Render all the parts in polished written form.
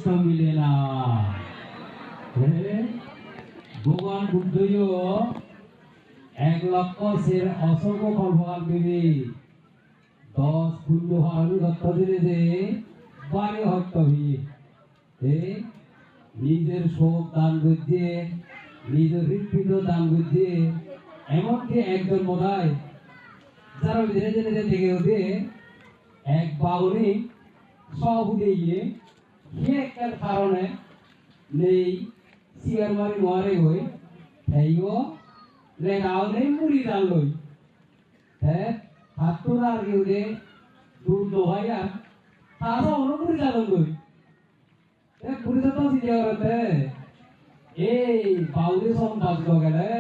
তো মিলে না। ভগবান বুদ্ধও 1,00,000 সের অসংখ্য কল্পকাল পেরে 10 পুণ্য হারু দত্ত দিলে যে বারে হত্য হয়ে নিজের শোক দান করছে, নিজের হৃৎপিণ্ড দান করছে। এমনকি একজন বোধহয় যারা ধীরে ধীরে দেখে ওঠে এক বাউনি সব উঠে গিয়ে সে একটা কারণে নেই সিয়ার মারি নোয়ারে হই তাইও লেগাও নেই মুড়ি দান লই হ্যাঁ হাতুরা আর কেউ দে দুধ দোহাইয়া তারও অনুমুড়ি দান লই পুরি তো সিরিয়া করতে এই বাউরি সব বাজলো গেলে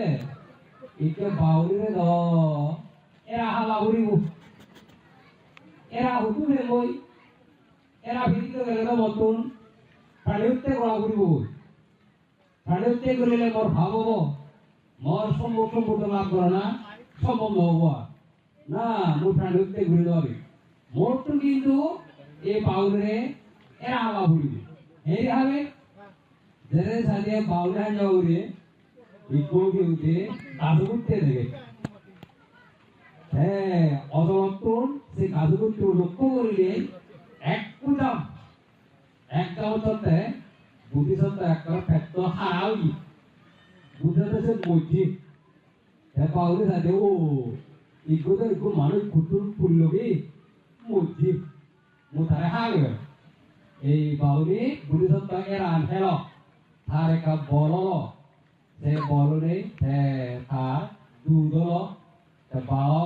ইকে বাউরি রে দ এরা হালা উড়িব এরা হুতুমে লই এরা ভিডিও গেলে তো মতন প্রাণীতে গড়া উড়িব প্রাণীতে গেলে মোর ভাব হব মোর সম্পূর্ণ লাভ করে না সম্ভব হব না মোর প্রাণীতে ঘুরে যাবে মোর তো কিন্তু এই বাউরে এরা হালা উড়িব এই হবে যেরে সাদিয়ে বাউরা যাওরে ইকোকে উঠে কাজু করতে দেবে হ্যাঁ অদরত্তর সে কাজু করতে লক্ষ্য করিলে এক কুদাম এক গাওতে বুদ্ধিসত্তা একটা ফ্যাক্ট হারাওই বুঝতে সে মজি এ বাউরে সাদে ও ইকোতে ইকো মানুষ কুতুর ফুললগে মজি মুতারে হাগে এই বাউরি বুদ্ধিসত্তা এরা আনহেলো তার একটা বল সে বলরে তার দুধ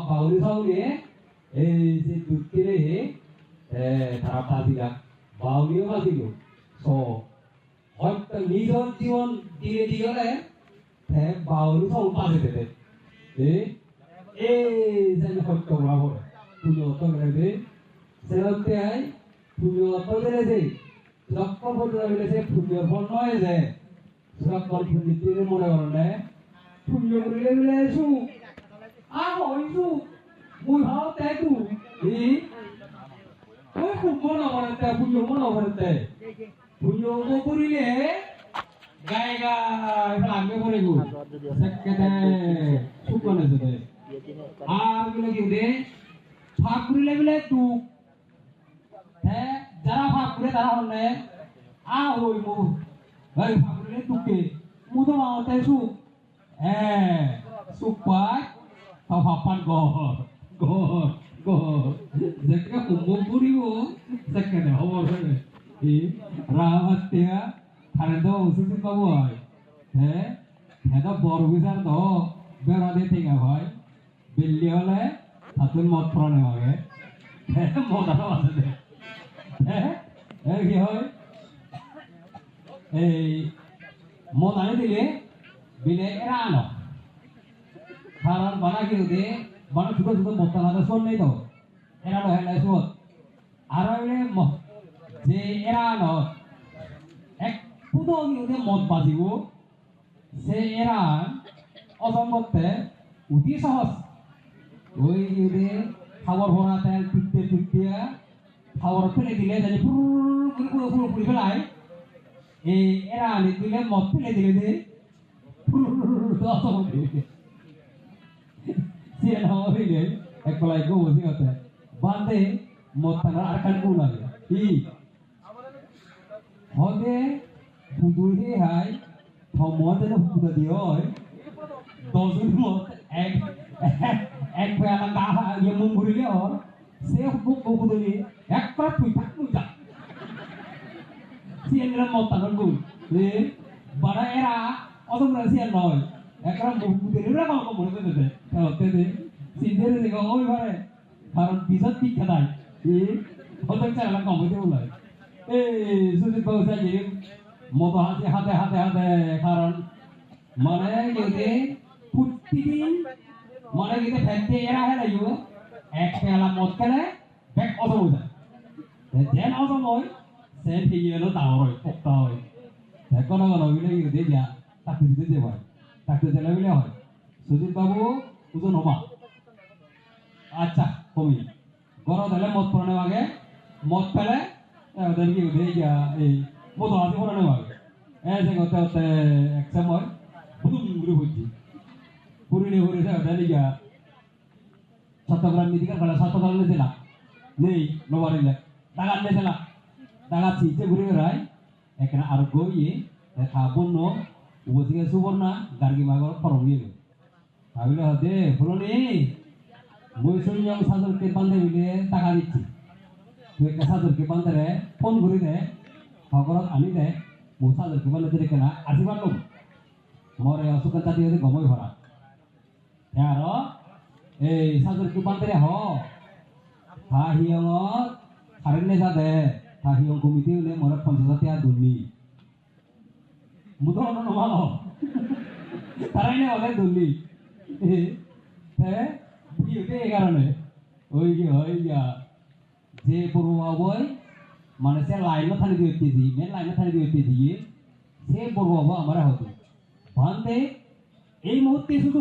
বাউরি সাউরে এই যে দুধ কিনে তারা পাতিলা বাউরিও পাতিল হয়তো নিজের জীবন দিয়ে দিয়ে বাউরি সব পাতি দেবে এই যে সত্য বরাবর পুজো অত করে সে হচ্ছে পুজো অত করে লক্ষ্য করতে গেলে সে পুজোর ফল নয় যে সকল পুণ্যের মনে করলে পুণ্য করিলে বলে এসু হইছু মুই ভাও তাই তু ওই খুব মনে করতে পুণ্য মনে করতে পুণ্য করিলে গায়ে গায়ে লাগবে করে গো সেকেতে সুকনে যেতে আর বলে কি দে ফাঁক করিলে বলে তু হ্যাঁ যারা ফাঁক করে তারা হলে হই মু ভাই ফাঁক করিলে তুকে মু তো মাওতে সু হ্যাঁ সুপার পাপান গো যেকে কুম্ভ করিব সেকেতে হব এই রাহাতিয়া খারেন্দ ওসুসি পাবো হয় হ্যাঁ এটা বড় বিচার তো বেড়াতে থেকে হয় বিল্লি হলে হাতুন মত প্রাণে হবে মদাও আছে কি হয় এই মদ আনি দিলে বিলে এরা আনো কারণ বানা কি হতে বানা ছোট ছোট মদ আনাতে শোন নেই তো এরা হেলাই শোধ আর যে এরা আনো এক পুতো কি হতে মদ বাজিব সে এরা অসম্ভবতে অতি সহজ ওই ইউদে খাবার ভরা তেল টুটতে খাবার ফেলে দিলে জানি পুরো ফেলায় এই এরা আনি দিলে মদ ফেলে দিলে যে সিয়ান হওয়া হইলে এক কলাই গো বসে হতে বাঁধে মদ থানার আর খান কোন লাগে হতে বুদুই হাই মদ পুজো দিয়ে হয় 10 মদ এক বেলা গা ইয়ে মন ঘুরিলে ওর সে বুক বুদুই এক করা তুই থাক তুই যা সিয়ান মদ থানার গুণ বাড়া এরা অতগুলো সিয়ান নয় একটা বুদুই এরা কম মনে করতে হতে সিন্ধের দিকে ওই পারে কারণ পিছত ঠিক খেদায় হতে চাইলা কম হইতে বলে এই সুজিত বাবু সাজি মতো হাতে কারণ মানে যদি প্রতিদিন মানে যদি ফেলতে এরা হেলাইও এক পেলা মদ খেলে ব্যাগ অসম হয়ে যায় যেন অসম হয় সে ঠিক হলো ডাঙর হয় পোক্তা হয় কোনো বিলে যদি দিয়া চাকরি দিতে যে হয় চাকরি দিলে বিলে হয় সুজিত বাবু ওজন হবা আচ্ছা কমি গরম দিলে মদ পড়ানোর আগে মদ ফেলে ওদের কি এই 모두 아직 호라네 와. 제가 어때 액세멀 부둥 그러고 있지. 우리네 우리가 되니까 চট্টগ্রাম মেডিকেল কলেজ চট্টগ্রাম জেলা নেই নবারিলে দাগান জেলা দাগা চিতে ঘুরে বেড়ায় এখানে আর গইয়ে দেখা বন্য উপজিকে সুবর্ণা গার্গি মাগর ফরম গেল ভাবিলে হতে ফুলনি মৈসুনিয়ম সাজরকে বান্ধে মিলে টাকা দিচ্ছি তুই একটা সাজরকে বান্ধে রে ফোন ঘুরে দে হগরত আনি দে মো সাজরকে বান্ধে দিলে কেনা আজি পারলাম মরে অসুখ জাতি হতে গমই ভরা আর এই সাজরকে বান্ধে রে হ হাহিয়ঙত কারেন্টে যাদে হাহিয়ং কমিটি হলে মরে 50,000 টাকা দুর্নি মুদন নমানো তারাইনে অনেক দুর্নি বিয়েতে এই কারণে ওই যে বড়ুয়া বই মানে সে লাইনে থানি দিয়েছি মেন লাইনে থানি দিয়েছি সে বড়ুয়া বই আমার হতো ভান্তে এই মুহূর্তে শুধু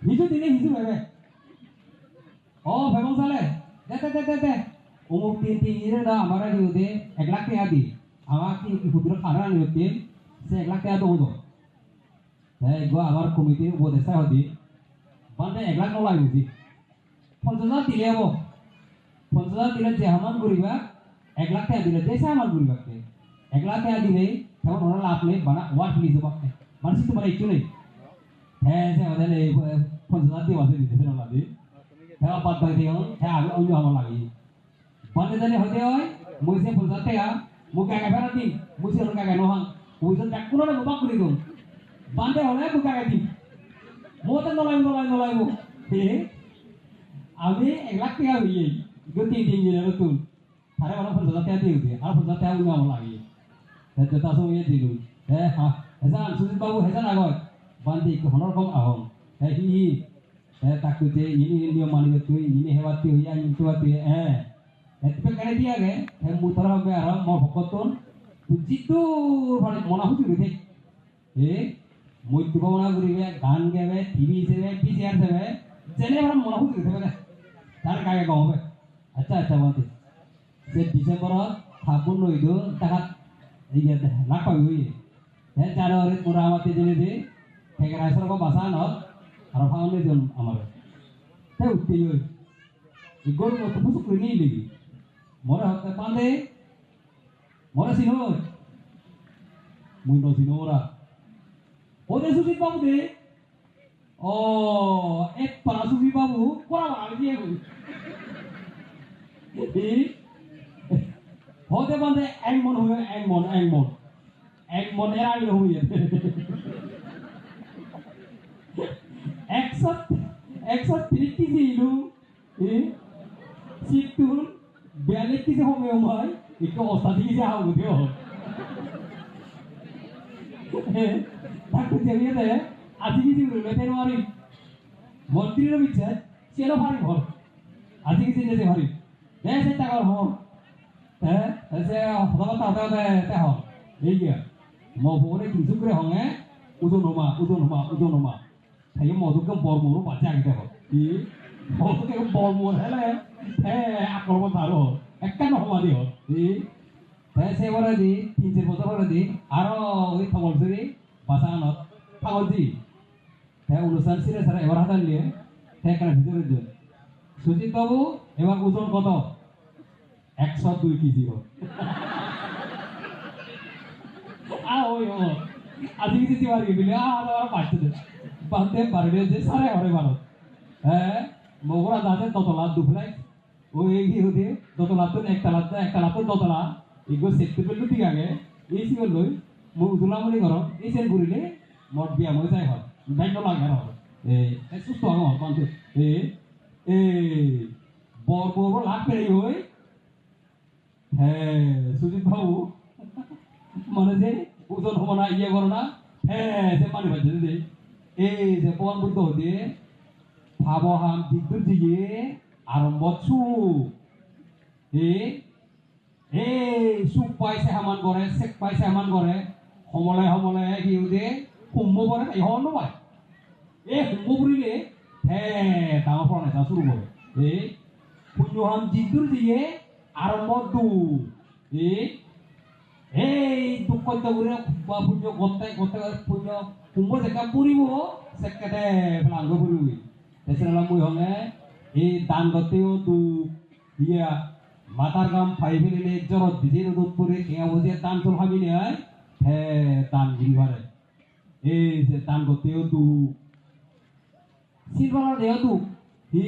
হিজু দিনে হিজু ভেবে ও ভেবং সালে দে অমুক তিন না আমার দিতে 1 লাখ টাকা দি আমার কি হুদুর খানা নিতে সে 1 লাখ টাকা দেবো গো আমার কমিটির উপদেষ্টা হদি বান্ধে 1 লাখ নলাই বুঝি 50,000 দিলে হবো 50,000 দিলে যে হামান করিবা 1 লাখ টাকা দিলে যে সামান করিবা 1 লাখ টাকা দিলে তখন ওরা লাভ নেই বানা ওয়াট নিতে পারবে মানুষ তো মানে একটু নেই সে ওদের 50,000 দিয়ে ওদের দিতে না লাগে হ্যাঁ বাদ বাকি দিও হ্যাঁ আমি অন্য আমার লাগে বান্ধে জানি হতে হয় মুইসে 50,000 টাকা মুখে আগে ফেরা দিন মুইসে ওর কাগে নহাং ওইজন ডাক কোনো না বাক করে দিও বান্ধে হলে মুখে আগে দিন মোতে নলাইবো আমি 1 লাখ টাকা হইয়ে গতি দিন নতুন তারে ওরা 50,000 টাকা দিয়ে দিবে আর 50,000 টাকা উনি আমার লাগে যেটা সঙ্গে দিল হ্যাঁ হেসান সুজিত বাবু হেসান আগত বান্ধি হনর কম আহম হি তাকু যে ini নিয়ম মানিবে তুই ini হেবাতি হইয়া ইনতু তুই এতপে কানে দিয়া গে মুতর হবে আর ম ভকতন জিতু মানে মনা হুতি রে মৈত্য ভাবনা করিবে গান গাবে টিভি চাইবে পিসিআর চাইবে যেনে আমরা মনা হুতি রে তার কাগে গাও হবে আচ্ছা বলতে যে ডিসেম্বরত ফাগুন নইদো তাহাত এই লাখ পাবি হই জানুয়ারি পুরা আমাতে জেনে যে থেকে রাইসর বাসা নত আর ফাউনে জন আমার তাই উঠতে হই এই গরু মতো পুসুক করে নিয়ে লিবি মরে হতে পালে মরে সিনো মুই নসিনো ওরা ওদের সুজিত বাবু দে ও এক পারা সুজিত বাবু কোরা বাড়ি দিয়ে গই হতে পালে এক মন হয়ে এক মন এর আগে হয়ে 130 কেজি ইলু সিটুন 42 কেজি হবে ওমাই একটু অসাধি কেজি হবে দিও তাকে জেনে দে আজি কেজি রুলে তেন মারি মন্ত্রীর বিচ্ছে চেলো ভারি ভর আজি কেজি যেতে ভারি দে সে টাকার হর সে হতা তে হর এই গিয়া মবরে কিছু করে হঙে ওজন হমা thấy mò tôi cầm bò mù nó chàng kìa ý mò tôi cầm bò mù thế này thế ác nó mà thả rồi cách nó không mà điều ý thế xe vào đây đi tin trên bộ vào đây đi aro cái thằng bồn seri bahasa nó thằng gì thế urusan sih saya ebar hatan liye thế cái này video itu Sujit babu ebar ওজন কত 102 KG হয় ওই আজি KG দিবারি বিলে আর পাচ্ছে বান্ধে বাড়িতে যে সারে ঘরে ভালো মগরা যাতে দতলা দুফলাই ওই কি হতে দতলা তো একটা লাতো দতলা এগো সেক্টর পেলু ঠিক আগে এই সিগল লই মো উজলা মনি ঘর এই সেন ঘুরিলে মট বিয়া মই যাই হয় বাইক লাগে আর এই সুস্থ আমার বান্ধে বড় লাখ পেরে হই সুজিত বাবু মানে যে ওজন হবো না ইয়ে করো না সে মানে ভাবছে যে এই যে পবন বুদ্ধ হতে ভাবহাম দিগদুর দিকে আরম্ভ ছু সুখ পাইছে হামান করে চেক পাইছে হামান করে সমলে কি হতে কুম্ভ করে এই হন নয় এই কুম্ভ বুলিলে ডাঙৰ প্ৰণাইছা শুরু করে পুণ্যহাম দিগদুর দিকে আরম্ভ দু এই কত করে বা পুণ্য করতে করতে পুণ্য কুম্ভ যেকা পুরিব সেকেতে ফেলাঙ্গ পুরিবি এছাড়া মুই হলে এই দান করতেও তু ইয়া মাতার গাম ফাই ফেলিলে জরত দিছে রোদ করে টেঙা বসে দান চল খাবি নে হে দান গিরিবারে এই যে দান করতেও তু সিলভার দেও তু হি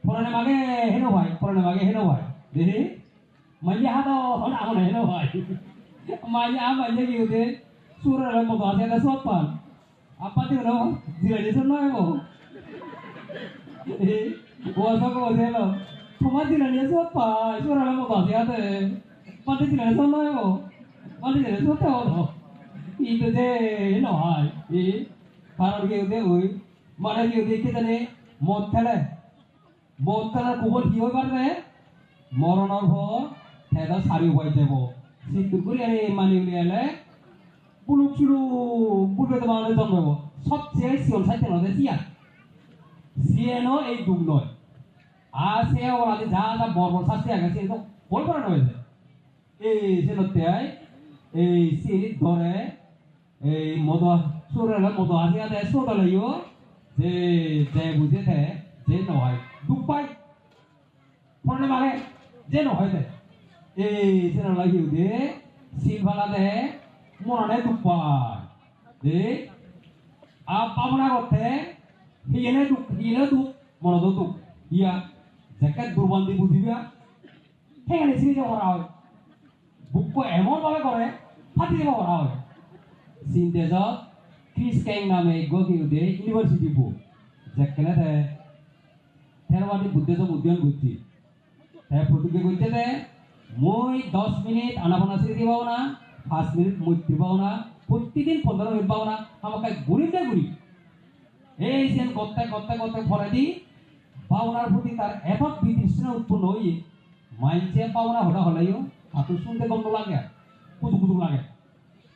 পরানে মাগে হেনো ভাই পরানে মাগে হেনো ভাই দেখি মাইয়া হাতো হন আমন হেনো ভাই মাইয়া মাইয়া কি হতে সুরার মতো আছে না সব পান আপা দিও না জিরাইছেন না গো এই ওয়াসা গো হেলো তোমার জিরাইছে সব পাই সুরার মতো আছে আতে পাতে জিরাইছেন না গো পাতে জিরাইছে সব তো ইতে যে হেনো ভাই এই কারণ কি হতে ওই মানে কি হতে কি জানে মদ খেলে মদ খেলার কুবল কি হয়ে পারবে মরণর ভর হেদা সারি হয়ে যাব সিদ্ধুর করে আরে মানি উলিয়ালে পুলুক চুলু পুলুকে তোমাদের জন্মাব সবচেয়ে সিয়ন সাইতে নদে সিয়ানো এই দুম নয় আর সে ওরা যা যা বড় বড় শাস্তি আগে সে তো বল করানো হয়েছে এই সে নতে এই সিরিজ ধরে এই মদ সুরের মদ আসিয়া দেয় সোদালাইও যে যে বুঝে থে যে নয় দুঃখ পাই ফোনে মারে যে নহয় দে এই সেনা লাগিও দে সিলভালা দে মনে দুঃখ পায় দে আ পাবনা করতে হিয়েনে দুঃখ মনে দুঃখ ইয়া যাকে দুর্বন্ধি বুঝিবা ঠেঙানি সিরিজে করা হয় বুক এমন ভাবে করে ফাটি দিব করা হয় সিনটেজত ক্রিস ক্যাং নামে গিও দে ইউনিভার্সিটি বুক যেখানে দে থেরবাদী বুদ্ধিজম উদ্যান করছি হ্যাঁ প্রতিজ্ঞা করতে দে মই 10 মিনিট আনাপানা সিরিজ পাও না 5 মিনিট মৈত্রী পাও না প্রতিদিন 15 মিনিট পাও না আমাকে ঘুরিতে ঘুরি এই যে করতে করতে করতে ফলে দি পাওনার প্রতি তার এত বিতৃষ্ণা উৎপন্ন হয়ে মাইনছে পাওনা হঠাৎ হলেও হাতু শুনতে গন্ধ লাগে কুতু কুতু লাগে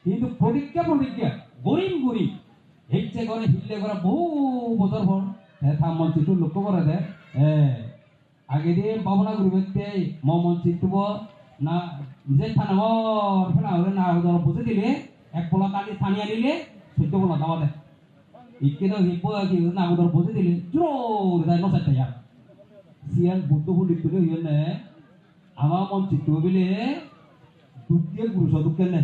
কিন্তু প্রতিজ্ঞা গরিম গরিম হেঁচে করে হিললে করে বহু বছর পর থাম মঞ্চিত লক্ষ্য করে দে আগে দিয়ে পাবনা গরিবেতে মঞ্চিত না যে থানামর ফেলা হলে না বসে দিলে এক পোলা কালি থানিয়ে দিলে 14 পোলা দাওয়া দেয় ইকেতো হিপো কি না উদর বসে দিলে জোর দাই নসাইতে যা সিয়ান বুদ্ধ বুদ্ধি তুলে হইনে আমার মঞ্চিত বিলে দুটিয়ে গুরুস দুকেনে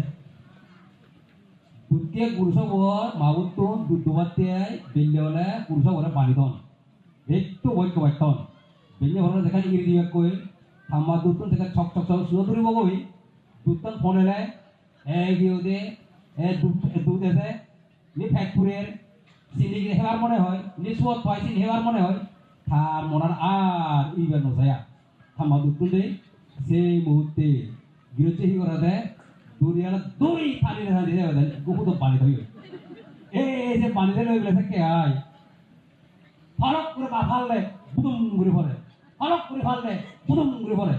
দুটিয়ে গুরুস বর মাবুত দুদুবাতে বিলে হলে গুরুস বরে পানি দন একটু বৈক্য বাইতন বিলে হলে দেখা ইরি দিবে কই থাম্মা দুতন দেখা ছক ছক ছক সুদো ধরিব কই দুতন ফোনেলে গিও দে দুধ এসে নি ফ্যাক্টরির সিন্ডিকে হেবার মনে হয় নিসবত পাইছি হেবার মনে হয় তার মনার আর ইবার নজায়া থাম্মা দুতন দে সেই মুহূর্তে বিরুদ্ধে হি করা দেয় দুনিয়ার দুই পানি দেখা দিয়ে দেয় বহুত পানি ধরে এই যে পানি দিলে ওইগুলো থেকে আয় ফালক করে বা ফাললে বুদুম ঘুরে পড়ে ফালক করে ফাললে বুদুম ঘুরে পড়ে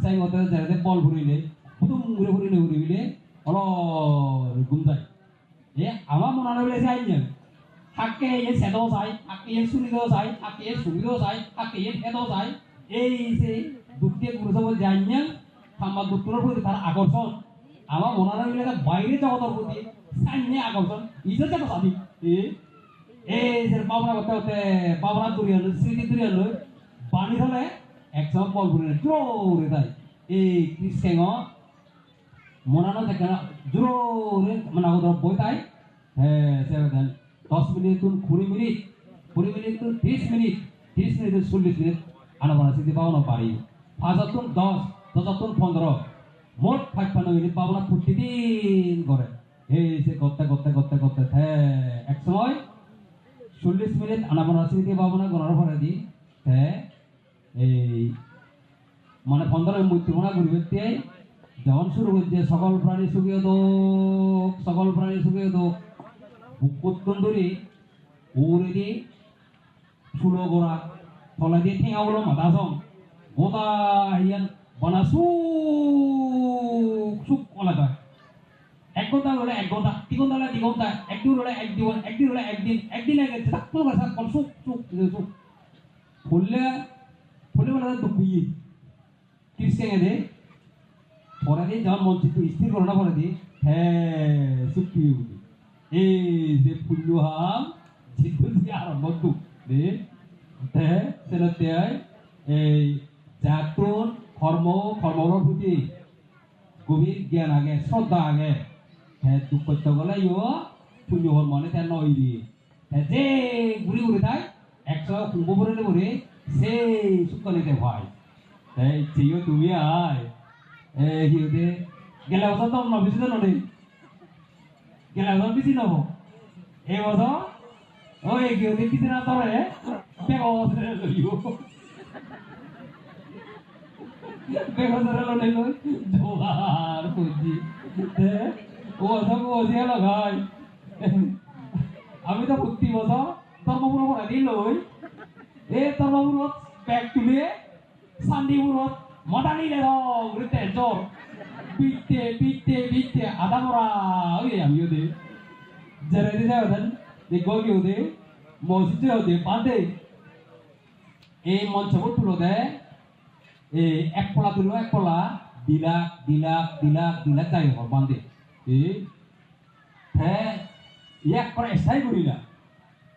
সেই মতো যাতে বল ঘুরিলে বুদুম ঘুরে ঘুরিলে অলর ঘুম যায় এ আমার মনে হলে যাই না হাকে এ সেদাও যায় হাকে এ সুনিদাও যায় হাকে এ সুবিদাও যায় হাকে এ হেদাও যায় এই যে দুঃখে গুরুসব যাই না থাম্বা দুঃখের প্রতি তার আকর্ষণ আমার মনে হলে বাইরে জগতের প্রতি সাইনে আকর্ষণ ইজত যাবো সাবি এই যে পাবনা করতে করতে পাবনা দূরিয়ে স্মৃতি দূরিয়ে পানি হলে একসময় বল ঘুরে জোরে যায় এই কৃষ্ণ মনানো দেখে জোরে মানে বই তাই হ্যাঁ সে 10 minute 20 minute 30 minute 30 minute 40 minute আনাবানা স্মৃতি পাওনা পারি 5 10 10 15 মোট 55 মিনিট পাবনা প্রতিদিন করে এই যে করতে করতে করতে করতে হ্যাঁ এক সময় 40 মিনিট আনাবানা স্মৃতি পাবনা গণার পরে দি হ্যাঁ এই মানে 15 মৃত্যুমনা ঘুরবে যখন শুরু করছে সকল প্রাণী সুখীয় দোক বুকুত্তন ধরে ওরে দিয়ে চুলো গোড়া তলা দিয়ে ঠেঙা বলো মাদাসম গোটা হিয়ান বানা সুখ কলাকা 1 ঘন্টা হলে 1 ঘন্টা 2 ঘন্টা হলে 2 ঘন্টা একদিন হলে একদিন হলে একদিন আগে কোনো কথা কোন সুখ ফুললে বলে দুঃখী কৃষ্ণে দে পরে দিয়ে যখন মঞ্চিত স্থির করো না পরে দিয়ে হ্যাঁ চুক্তি এই যে ফুল্লুহাম চিত্ত দিয়ে আরম্ভ দে হ্যাঁ সেটাতে এই জাতুন কর্মর প্রতি গভীর জ্ঞান আগে শ্রদ্ধা আগে হ্যাঁ দুঃখ করতে গেলে ইও ফুল্লুহর মনে তার নয় দিয়ে হ্যাঁ যে ঘুরে ঘুরে তাই একশো কুম্ভ ভরে ভরে সেই সুখ নিতে ভয় এই চেয়েও তুমি আয় কি হতে গেলে বছর তো নবিস নদী গেলে বছর বেশি নব এই বছর ওই কি হতে কিছু না তরে বেগরে লইব বেগরে লই লই জোয়ার খুঁজি ও সব ওজিয়া লাগাই আমি তো প্রতি বছর ধর্মপুর পড়া দিল ধর্মপুরত ব্যাগ তুলে সান্দিপুরত মডালি রে জ্বর পিটতে আধা মরা ওই আমিও দে যারা যাওয়া যে গিয়েও দে মসজিদেও দে বাঁধে এই মঞ্চপুর তুলো দেয় এই এক পলা তুলো এক পলা দিলা যাই হর বাঁধে হ্যাঁ এক পরে এসাই করিলা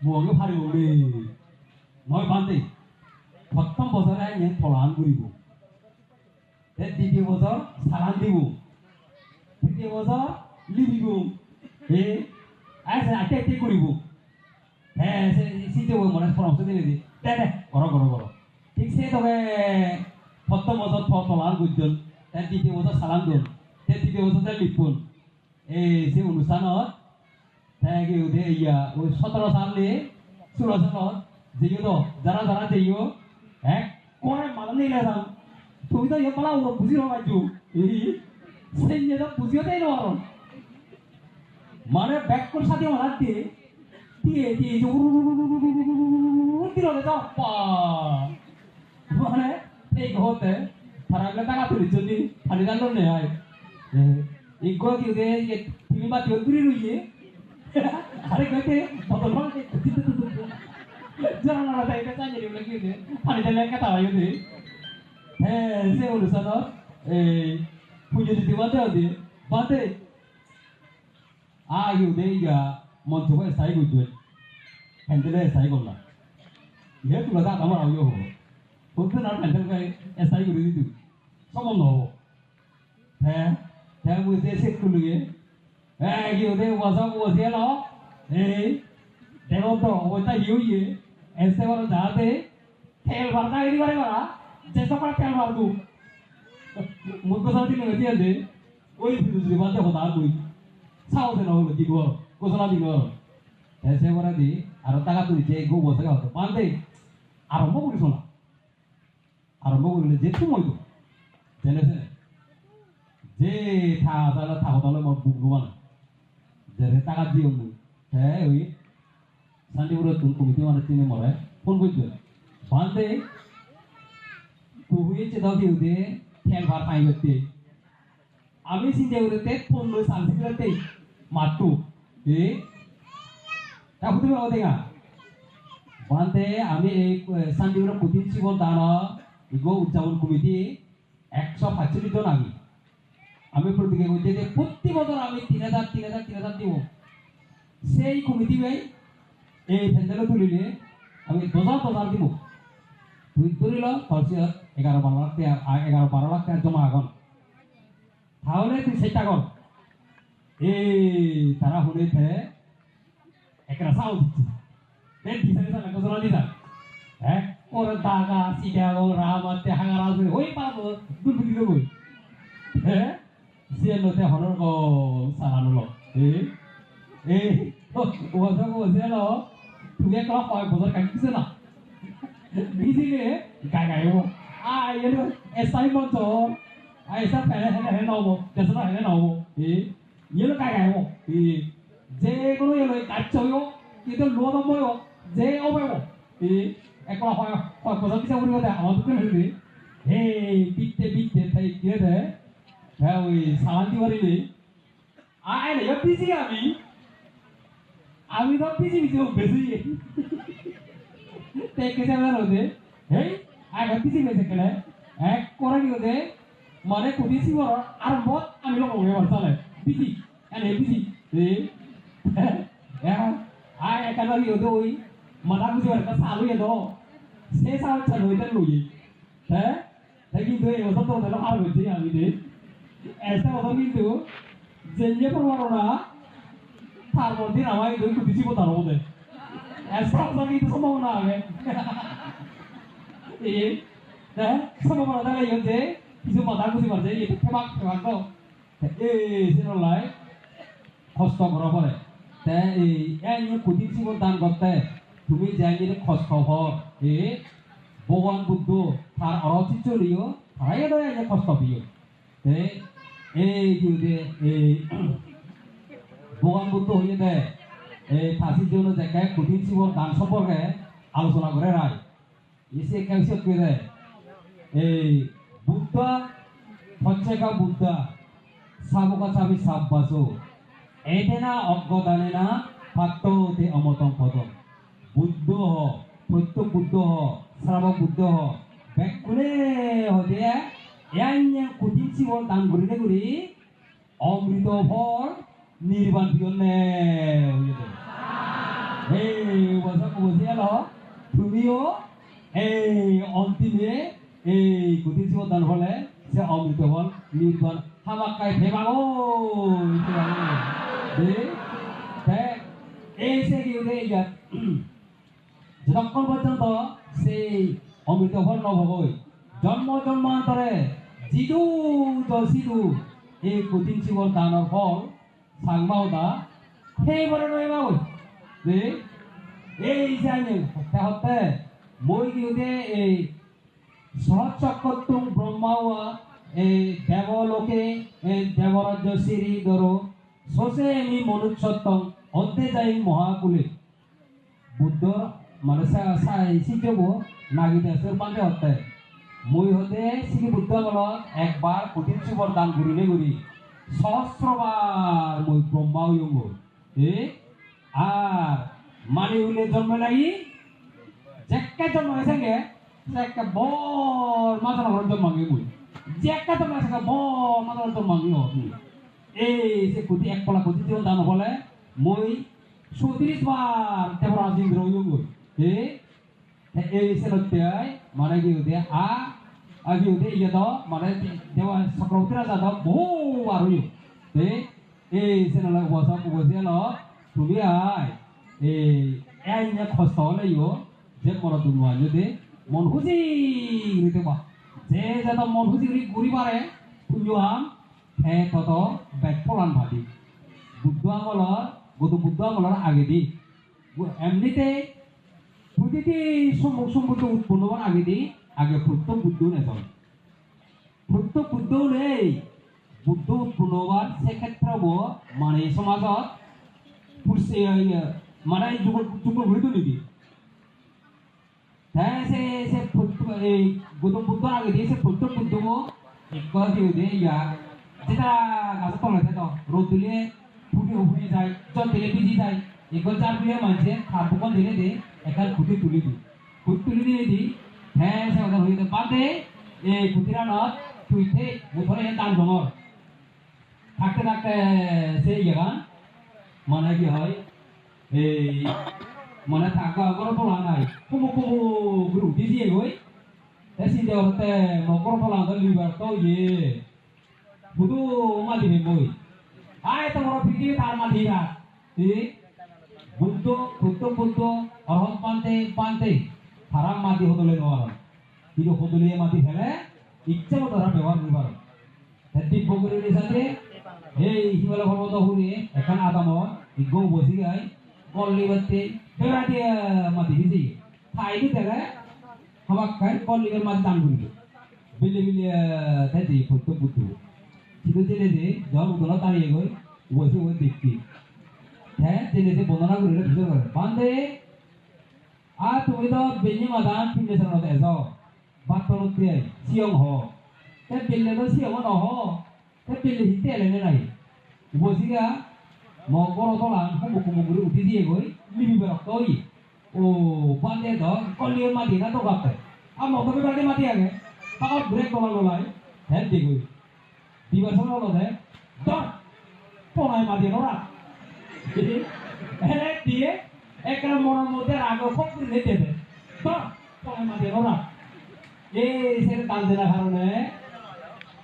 বউকে ফারি বলে নয় বাঁধে প্রথম বছরে আমি ফলান করিব দ্বিতীয় বছর সালান দিব তৃতীয় বছর লিবিব আটে করিব হ্যাঁ সিটে মনে পরামর্শ দিলে দি দে করো ঠিক সে তোকে প্রথম বছর ফলান করছেন দ্বিতীয় বছর সালান দন তৃতীয় বছর লিপুন সে অনুষ্ঠানত কি উঠে ইয়া ওই 17 সালে 16 সালত যেও তো যারা যেও এক করে মানে নিলে যাও তুমি তো ইয়ে পালা বুঝি রবাইছো সেই নিয়ে তো বুঝিও তাই না মানে ব্যাক করে সাথে মারা দিয়ে দিল মানে এই ঘরতে ফারাগলে টাকা তুলিছ নি ফানি জানো নে হয় এই গো কি দে তুমি বা দিও তুলি রইয়ে আরে কইতে বদল মানে জানা না তাই কা জানি রে লাগি দে ফানি দে লেখা তাই দে হ্যাঁ সে অনুষ্ঠান এই পুজো দিতে বাদে আয়ু দে ইয়া মঞ্চে সাই গুজবে হ্যান্ডেলে সাই করলা ইয়ে তুলা দা আমার আয়ু হবো বলতে না হ্যান্ডেলকে সাই করে দিতু সম্বন্ধ হবো হ্যাঁ বুঝতে সেট করলুগে হ্যাঁ কি ওদে ওয়াসে ল এই দেখো তো ওটা ইয়ে এসে বড় যাতে তেল ভরনা এরি করে করা যে সকাল তেল ভরবো মুখ সাথে নিয়ে দিয়ে দে ওই ফিরুজি বাদে হতা কই সাও দে না হলো দিব কোসলা দিব এসে বড় দি আর টাকা তুলিছে গো বসে হতো বান্দে আরম্ভ করিস না আরম্ভ করলে যে সময় তো জেনেছে যে থাকলে মত বুকবান যে টাকা দিও মু হ্যাঁ ওই শান্তিপুরের তুমি কমিটি মানে তিনি মরে ফোন করছো বান্দে তুই চেদাও দিও দে ফেল ভার পাই করতে আমি চিন্তা করতে ফোন লই শান্তি করতে মাতু তা তুমি বাবা দেখা বান্দে আমি এই শান্তিপুরের কঠিন জীবন দান ইগো উদযাপন কমিটি 145 জন আগে আমি প্রতিজ্ঞা করছি যে প্রতি বছর আমি 3000 দিব সেই কমিটি ভাই এই ফেন্ডেলে তুলিলে আমি 1000 দিব তুই ধরিল খরচ 11-12 লাখ টাকা জমা এখন তাহলে তুই সেটা কর তারা শুনেছে একটা চাও দিচ্ছে দিছা হ্যাঁ ওর দাগা চিটাগো রামাতে হাঙারা হই পাবো দুর্নীতি দেবো হ্যাঁ সে নতে হনর গো সারানো লো ওসব বসে লো তুমি একটা কয়েক বছর কাটিছে না বিজিলে গাইব এসাই মঞ্চ এসা হেনে নব দেশনা হেনে নব ইয়েলো গাইব যে কোনো ইয়েলো কাটছয়ো কিন্তু লো নম্বরও যে অবেব একলা কয়েক বছর পিছা উড়িব দে আমার দুটো হেলি পিটতে তাই দিয়ে দে হ্যাঁ ওই সালান দিবারিলে আয় না পিছি আমি তো পিছি বেশি তে কেসে বেলা হতে হেই আগে পিছি বেশি কেলে এক করে কি হতে মানে কুটি সিবর আরম্ভত আমি লোক হয়ে বলছালে বিজি এনে busy ai cái đó nhiều thôi mà đang bây giờ có sao bây giờ đó thế sao trả lời tên lùi thế thế কিন্তু এই বছর তো তাহলে আর হইছে আমি দে এসে কথা কিন্তু জেনে পড়ারো না তারপর দিন আমায় দুই কোটি দিব তার মধ্যে এসে কথা কিন্তু সম্ভাবনা হবে এই হ্যাঁ সম্ভাবনা দেখা যাচ্ছে কিছু মাথা বুঝি পারছে এই ফেবাক ফেবাক তো এই সেনলাই কষ্ট করা পরে তে এই কোটি জীবন দান করতে তুমি যাইনি কষ্ট হর এ ভগবান বুদ্ধ তার অরচিত লিও তারাই তো এই কষ্ট দিও তে এই যে এই ভগবান বুদ্ধ হইয়ে দে এই ফাঁসির জন্য জায়গায় কোটি জীবন দান সম্পর্কে আলোচনা করে রায় এসে কেউসে করে এই বুদ্ধ হচ্ছেকা বুদ্ধ সাবকা সাবি সাববাসো এতেনা অজ্ঞদানেনা পাত্রতে অমতং পদম বুদ্ধ হ প্রত্যেক বুদ্ধ হ শ্রাবক বুদ্ধ হ ব্যাকুলে হতে এয়াইয়া কোটি জীবন দান করিলে করি অমৃত ফল নির্বাণ বিয়নে এই বসা বসিয়াল তুমিও এই অন্তিমে এই কোটি জীবন দান হলে সে অমৃত ফল নির্বাণ হামাকায় ভেবাগো এই সে কি যতক্ষণ পর্যন্ত সেই অমৃত ফল নভবই জন্ম জন্মান্তরে যিদু দশিদু এই কোটি জীবন দানৰ ফল চাংমাওদা সেইবারে নইমাবই এই জানি হতে মই কিউতে এই সহচক্রতুং ব্রহ্মাওয়া এই দেবলোকে এই দেবরাজ্য শ্রী ধরো সোসে আমি মনুষ্যত্বং অন্তে যাই মহাকুলে বুদ্ধ মানে শিখব নাগিদাসের মানে হতে মই হতে শ্রী বুদ্ধ বল একবার কোটি জীবন দান করিলে করি সহস্রবার মই ব্রহ্মাও ইয়ঙ্গ আর মানে হইলে জন্ম লাগি যেকে জন্ম হয়েছে গে একটা বড় মাথা জন্ম মাগে মই যেকা জন্ম হয়েছে বড় মাথা জন্ম মাগে এই যে কোটি এক পলা কোটি জীবন দান হলে মই 34 বার দেবরাজ ইন্দ্র ইয়ঙ্গ এই সেলত্যাই মানে কি হতে আগে হতে ইয়ে তো মানে দেওয়া চক্রবর্তী রাজা তো বহু আর হইও এই সেনলা বসা বসিয়াল তুমি আয় এই কষ্ট হলেও যে মন তুমি যদি মন খুশি নিতে পা যে যত মন খুশি ঘুরি পারে পুণ্যহাম হে তত ব্যাকফলান ভাবি বুদ্ধ আমলর গৌতম বুদ্ধ আমলর আগে দি এমনিতে প্রতিটি সম্পূর্ণ উৎপন্ন হওয়ার আগে দি আগে প্রত্যেক বুদ্ধ নেতন প্রত্যেক বুদ্ধ নেই বুদ্ধ উৎপন্ন হওয়ার সেক্ষেত্রেও মানে সমাজত মানে যুগল ঘুরি তো নিবি হ্যাঁ সে এই গৌতম বুদ্ধ আগে দিয়ে সে প্রত্যেক বুদ্ধ একবার দিয়ে দে ইয়া যেটা গাছ তলে থাকে রোদ দিলে ফুটে যায় জল দিলে ভিজি যায় একবার চার দিয়ে মানছে খাবুকন দিলে দে একাল খুঁটি তুলি দি খুঁটি তুলি দিয়ে দি হ্যাঁ সে কথা হইতে বাদে এই খুঁটিরা নত তুইতে মুখরে টান ডঙর থাকতে থাকতে সে ইয়া মানে কি হয় এই মানে থাকা আগর তোলা নাই কুমু গুরু দিজিয়ে গই এসি দেওয়াতে মকর তোলা তো লিবার তো ইয়ে বুধু মাদি বই আয় তো বড় পৃথিবী তার মাদিরা বুদ্ধ অরহত পান্তে তারা মাদি হদলে নোয়ার কিন্তু হদলিয়ে মাদি ফেলে ইচ্ছা মতো তারা ব্যবহার করবার দিব্য করে সাথে এই হিমালয় পর্বত হুড়িয়ে এখানে আদামত গৌ বসি গাই কল্লি বাচ্চে বেড়া দিয়ে মাটি ভিজি খাই দি থেকে হাবাক খাই কল্লিগের মাটি দান করি বিলে থাকি প্রত্যেক বুদ্ধ কিন্তু জেনে যে জল উদলা দাঁড়িয়ে গই বসে ওই দেখছি হ্যাঁ জেনে যে বন্দনা করিলে ভিতর করে বান্ধে আর তুমি তো বেনি মাদান পিনে সারানো এস বাতরতে সিয়ং হ তে বিলে তো সিয়ং নহ তে বিলে হিতে এলেনে নাই বসিগা মগর তোলা কুমুকুমুগুরি উঠি দিয়ে গই লিবি বেরক তই ও বান্ধে ধর কল্লিগের মাটি না তো গাতে আর মগর বেড়াতে মাটি আগে পাকত ব্রেক কমাল গলাই হ্যাঁ দেখুই দিবার সময় হলো দে দর পনায় মাঝে নোরা হ্যাঁ দিয়ে একটা মনের মধ্যে রাগ খুব নিতে দে দর পনায় মাঝে নোরা এই সেটা টান দেওয়ার কারণে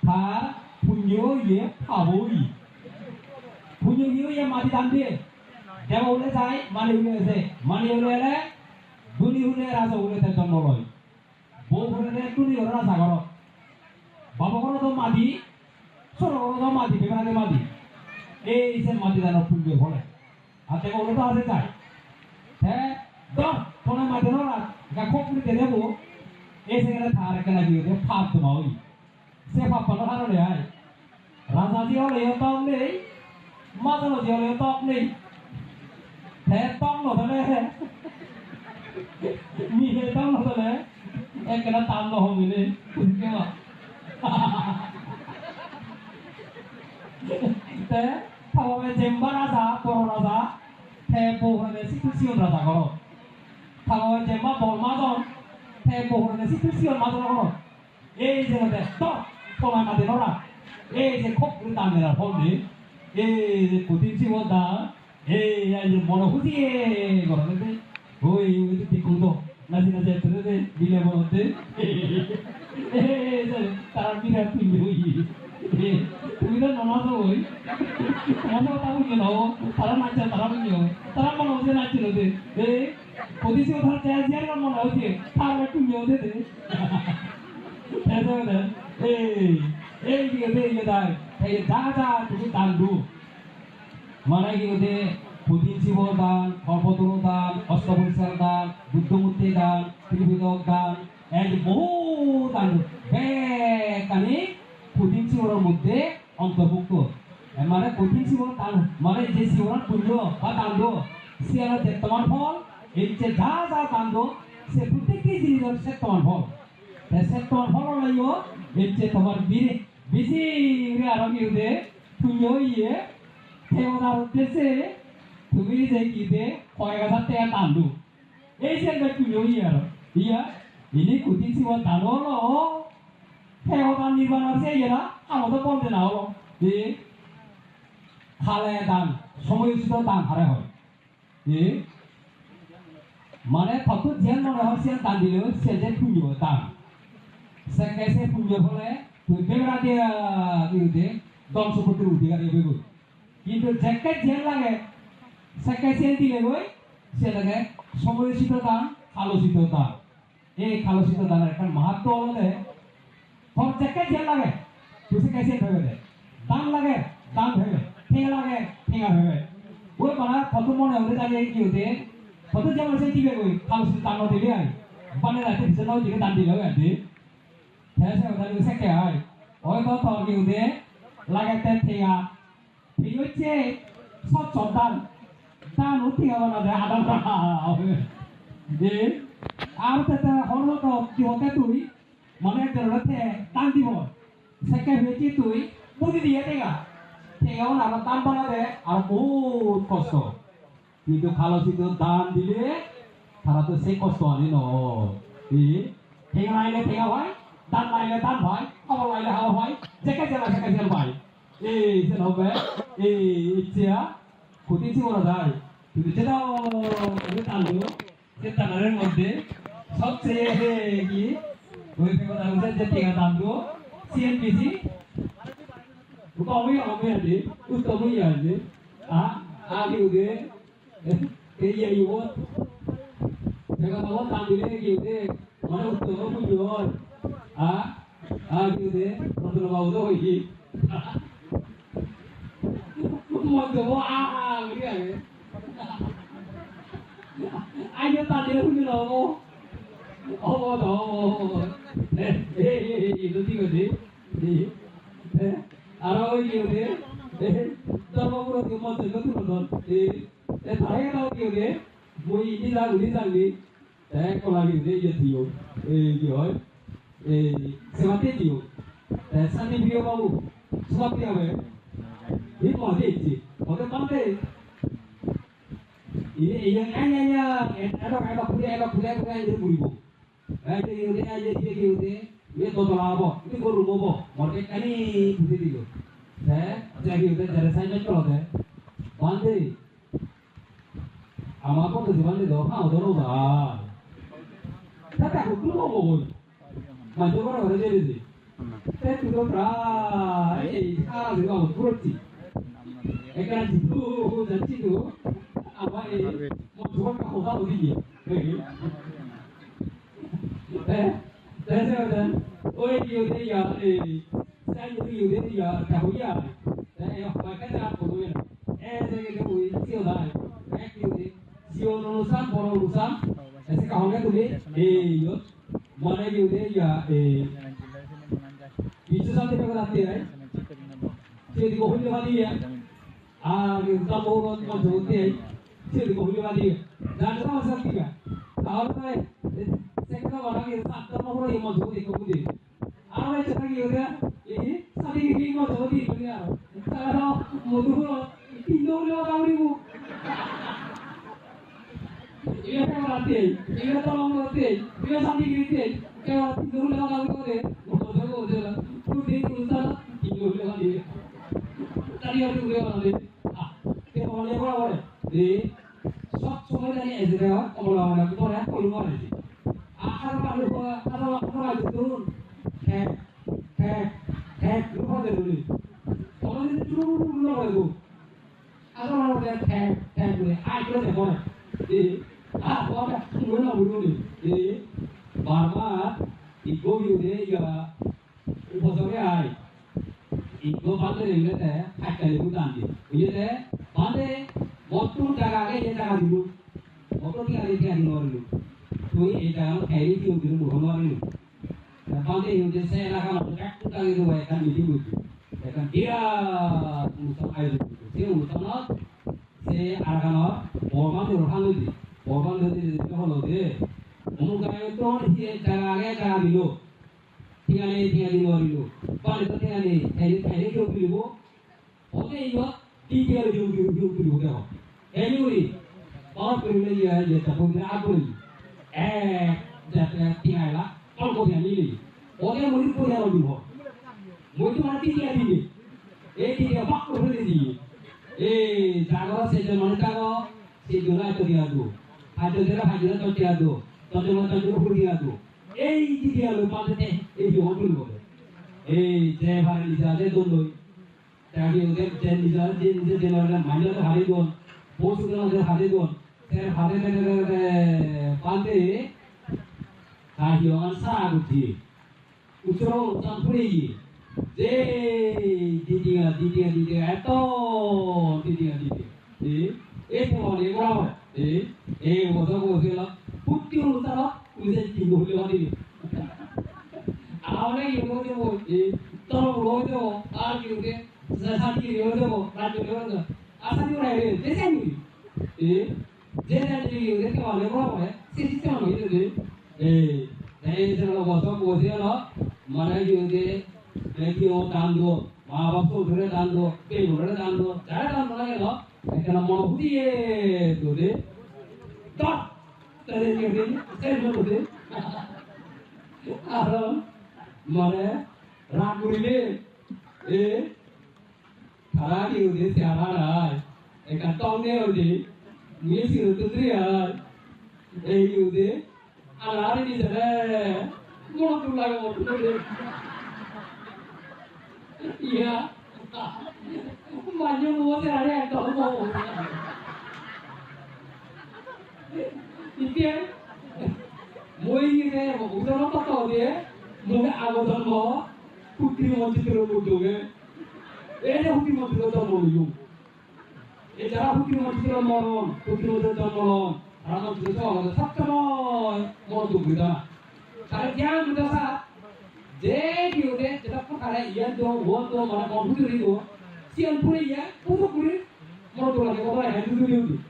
তার পুণ্য ইয়ে পাবই পুণ্য ইয়ে মাটি টান দিয়ে দেওয়া উলে যায় মানি উলে আছে মানি উলে এলে দুনি উলে রাজা উলে তার জন্ম লয় বউ হলে দুনি হলে রাজা ঘর বাবা ঘর তো মাটি ছোট ঘর তো মাটি বেকারে মাটি এই যে মাটি দানো পুণ্য ফলে আর দেওয়া উলে তো আছে যায় হ্যাঁ দর তোনে মাটি নড়া গা খুব পুড়িতে দেবো এই সেখানে থার কেনা দিয়ে ফাপ তোমা ওই সে ফাপ পানো কারণে হয় রাজা জি হলে তক নেই মাঝানো জি হলে তক নেই হ্যাঁ তক নধলে মিলে তক নধলে একটা টান নহমিলে বুঝতে মা তে থাবে জেম্বা রাজা বড় রাজা তে বহুরে সিকুসিয়ন রাজা করো থাবে জেম্বা বর্মাজন তে বহুরে সিকুসিয়ন মাজন করো এই যে দে তো তোমার মাঝে নড়া এই যে খুব দাম মেরা ফলনি এই যে কুতিন জীবনটা এই যে মনে খুঁজিয়ে করো দে ওই ওই দেখুন তো নাচি নাচি এত দে দিলে বলতে এই যে তারা বিরাট তুমি হই তুমি তো নমাজ হই মনে কথা বুঝে নাও তারা নাচে তারা বুঝে তারা মনে হচ্ছে নাচছিল দে এই কুতিন জীবন চেয়ার চেয়ার মনে হচ্ছে তারা তুমি দে দে এই দিকে দিয়ে দেয় এই যা যা তুমি দান দু মানে কি ওতে পুদিন শিব দান কল্পতরু দান অষ্টপরিষ্কার দান বুদ্ধমূর্তি দান ত্রিবিধক দান এই বহু দান বেকানি পুদিন শিবর মধ্যে অন্তর্ভুক্ত মানে পুদিন শিবর দান মানে যে শিবর পুণ্য বা দান দো সে যে তোমার ফল এই যে যা যা দান দো সে প্রত্যেকটি জিনিসের সে তোমার ফল সে তোমার ফল লাগো এই যে তোমার বেশি আরোগ্য দে পুণ্য ইয়ে দেবতার উদ্দেশ্যে তুমি যে কি দে কয়েক হাজার টাকা দান দু এই যে পুণ্য ইয়ে আর ইয়া ইনি কুতিন শিব দান হলো দেবতার নির্মাণ আছে এরা আমাদের বলতে না হলো যে খালে দান সময়োচিত দান হারে হয় যে মানে কত যেন মনে হয় সে দান দিলেও সে যে পুণ্য দান সে কেসে পুণ্য হলে তুই বেগরা দিয়ে দিতে দম সম্পত্তির অধিকারী হয়ে গই কিন্তু যাকে জেল লাগে সে কেসে দিলে গই সে লাগে সময়োচিত দান আলোচিত দান এই আলোচিত দানের একটা মাহাত্ম হলে তোর যাকে জেল লাগে তুই সে কেসে ভেবে দে দান লাগে দান ভেবে ঠেঙা লাগে ঠেঙা ভেবে ওই বানা কত মনে হলে দাঁড়িয়ে কি হতে কত যেমন সে দিবে গই আলোচিত দান দিলে আই বানে রাতে ভিতরে দিকে দান দিলে আর দি thế sao người ta đưa sách kẻ ơi ôi có thọ nhiều thế là cái tên thì thì nó chê sót chọn ta nút thì vào là để adam ra đi áo thế ta họ nó có kiểu cái túi mà này cái nó thế tan đi rồi sách cái về chi túi bút đi thế cả thì nó là tan bao nhiêu đấy áo bút cost কিন্তু ভালো সিদ্ধ দান দিলে তারা তো সেই কষ্ট আনে ন ঠিক আইলে ঠিক হয় দান লাইলে দান ভাই খাওয়া লাইলে খাওয়া ভাই যেকে জেলা সেকে জেল ভাই এই যে হবে এই ইচ্ছা খুঁটিছি বলা যায় কিন্তু যেটাও টানলো সে টানারের মধ্যে সবচেয়ে কি ওই কথা হচ্ছে যে টিকা টানলো সিএনপিসি কমই কমই আছে উত্তমই আছে আগে ওদের এই ইউব 제가 더 당기는 얘기인데 어느 것도 보면 근데 너들 가오도 이 먼저 그래 아니요 다들 훈련하고 더 이거 이거지 알아 이거지 너무로 이거 먼저 이거 들어서 다행히 나오게 moi đi ra đi để con làm gì để giới thiệu gì hỏi xem tiếp nhiều để sang đi video bao sao tiếp về biết mọi gì chỉ có cái vấn đề ý anh em đó cái đọc cái được bùi bùi cái gì ai ini total apa? Ini guru bobo, market ini putih dulu. Jadi udah dari saya kalau deh, bandai. Ama pun tuh bandai doh, ah udah udah. Tapi aku tuh bobo, macam mana orang jadi sih? Saya tuh pernah, sekarang juga mau kurti. Ekan itu jadi itu apa mau coba kau tahu dia. Saya dan oh iya dia saya juga dia tahu ya. Saya pakai apa tuh ya? Saya itu siapa dah? Kayak itu siapa urusan, boros urusan. Saya kau nggak tuh yo mana gitu ya bisa sampai ke nanti ya. Jadi kau punya mana ya? Kita mau masuk dia. Jadi kau punya mana dia? Dan sama sekali kan? Kalau saya kita orang yang tak tahu orang yang masuk di kau dia. Apa yang cakap dia? Ini tadi ini masuk di dia. Kalau mudah tidur dia tahu ribu. Ia kan berarti, ia tolong berarti, ia sambil berarti, kalau tidur dia tahu dia. Mudah dia. Tu dia urusan tidur dia. Tadi aku bilang tadi, kita mau lihat apa? Sok semua dari Israel, orang kita orang keluar dari. Apa itu turun? Lupa dulu. Orang itu turun dulu. Apa orang dia dulu. Ayo kita boleh. Boleh. Mana dulu. Barma, itu ya upasnya. Iku bandar ini teh, hak dari hutan dia. Ini teh, bandar motor jaga ke, jaga dulu. Motor dia dulu. Tuh ini jaga hari itu dulu bukan dulu. Bandar ini saya lakukan untuk kita itu kan itu. Kan dia urusan air itu. Dia urusan saya lakukan orang itu. Orang itu kalau dia, mungkin itu dia jaga dulu. Tinggal di luar itu. Kalau itu tinggal ini jauh dulu. Oke itu tiga jauh dulu dah. Anyway, kalau perlu dia tapi tidak aku ni. Jadi tinggal lah. Kalau kau yang ini, orang murid kau yang dulu. Murid mana tiga ini? Tiga pak kau berdiri. Jaga sejalan mana jaga sejalan itu dia tu. Hajar tu dia tu. Tentang tu dia tu. এই দিদি আলো পাতে এই যে অটুল বলে এই যে ভারে লিজাতে দোলো তাকে ওদের যে লিজার যে নিজে জেনারেল মাইনার হারে দোন পৌঁছুনো যে হারে দোন তার হারে পাতে কাহিয়ন সাগুতি উচরো চাঁদপুরে যে দিদি এত দিদি এই পরে এগুলো এই বছর বসেল পুত্তি অনুসার udah tinggal di mana ini? Awalnya yang itu mau, tolong bawa itu, gitu deh, saya kiri itu mau, lanjut itu, asal juga ini, desa ini, desa ini itu kalau ada apa ya, sistem itu deh, saya kalau bosnya lo, mana gitu deh, lekio tando, maafku sudah tando, sudah tando, cara tando lagi lo, karena mau putih itu deh, dot. Tadi ni saya belum betul. Aram, mana ragu ini, thara ni udah siapa lah, kantong ni udah, ni sih udah triar, udah, alar ni jadi, mau tu lagi mau tu deh, iya, banyak mau cari kalau mau. Ikan, moi ini udah apa tahu dia, mau agodan mau, putri mau citra muncul ke, putri mau citra muncul, cara putri mau citra moron, putri mau citra moron, orang mau citra moron, sabtu mau tuh kita, kalau jangan kita sah, jadi udah kita pun kalau iya dong, wondo mana mau putri itu, siang puri ya, putri mau tuh lagi apa ya, itu dulu,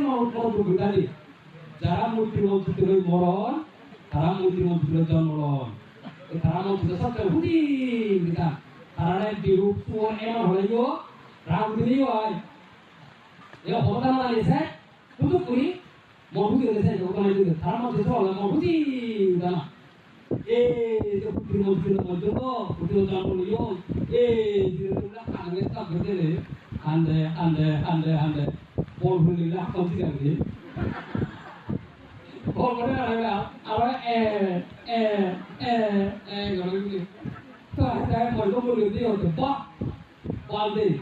mau tuh kita nih. Cara mutri moron, cara mutri moron. Cara mutri satu putih kita. Cara biru suara emang boleh jo, rambut ini jo. Ya hotel mana saya, tutup kuri, mau putih oleh saya bukan itu. Cara mutri soal mau putih, kita. 저 부티를 먼저 부티를 잡으려요. 지금 하는 게 딱 그대로 안 돼. 볼 흘리려 한번 지나지. 볼 그래야 알아 그러지. 또 하자 뭘도 모르겠어요. 또 봐. 완전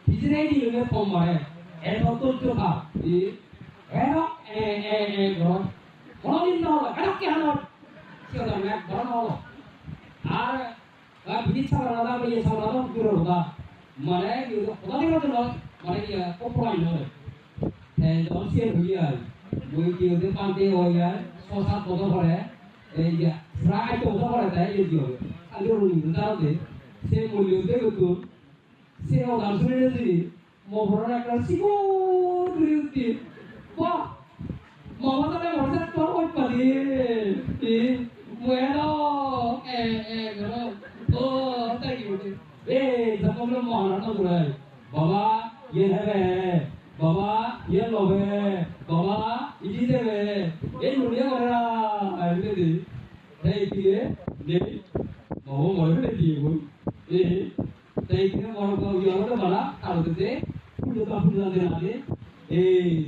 비즈니스 이런 거 보면 애도 또 들어가. 이 애도 그런 그런 거 이렇게 하나 시원하게 그런 거. 비디차가 나다 뭐 예상하다 그러다. mana itu orang yang tu lah, mana dia popular ni. Dalam siapa dia, mungkin dia pantai orang, sosok foto orang, dia fly tu orang ada dia. Ada orang ni tahu deh, saya mula dia betul, saya orang suruh dia, mau orang nak sibuk dia, wah, mau apa tak mau saya tahu apa dia, muelo, oh, tak gitu. जब हम लोग महाराणा बोला है बाबा ये है बाबा ये लोग है बाबा इसी से है ये मुड़िया वाला ऐसे दी है इसलिए ये बाबा मरे दिए वो ये इसलिए मरो का ये वाला बड़ा कारों से पूजा देना दे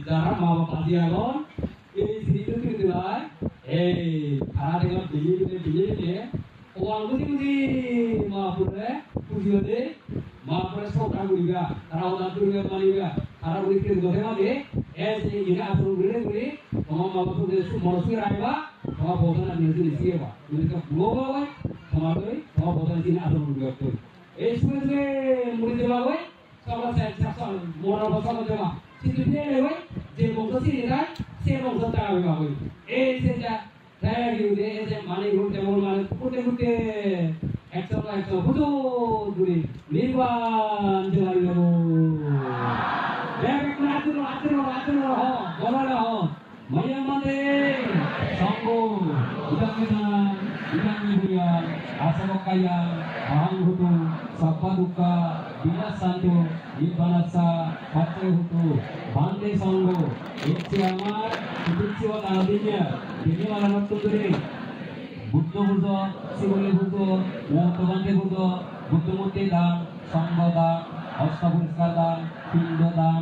जरा माँ बाप आदि आगोन इसी तो क्यों दिला है खाना देगा बिजली orang mesti maafure pujiode maafure soka guliga karena turunya maliga karena gulik itu dosa mage ऐसे ini asal gulik sama maafure desu manusia raiba sama bosan yang itu disiapa mereka global sama bosan ini asal gulik itu sebenarnya murid dewa sama saya moral sama dewa situ dia lewa je bangsa sini kan saya bangsa tahu apa saja saya gitu deh, mana ikut temol mana ikut ekso betul duri liban jalan itu. Bebek atur bola lah, maya mana sanggo, idang ibuya, asal kaya, ahang hutu, sapa duka, bilas santu, ibanasa, kacau hutu, bande sanggo, itu amar, itu siapa tadinya. ini malam waktu ini buddha buddha sibole buddha buddha buddha murti dan sangga dan astagfirullah dan pindo dan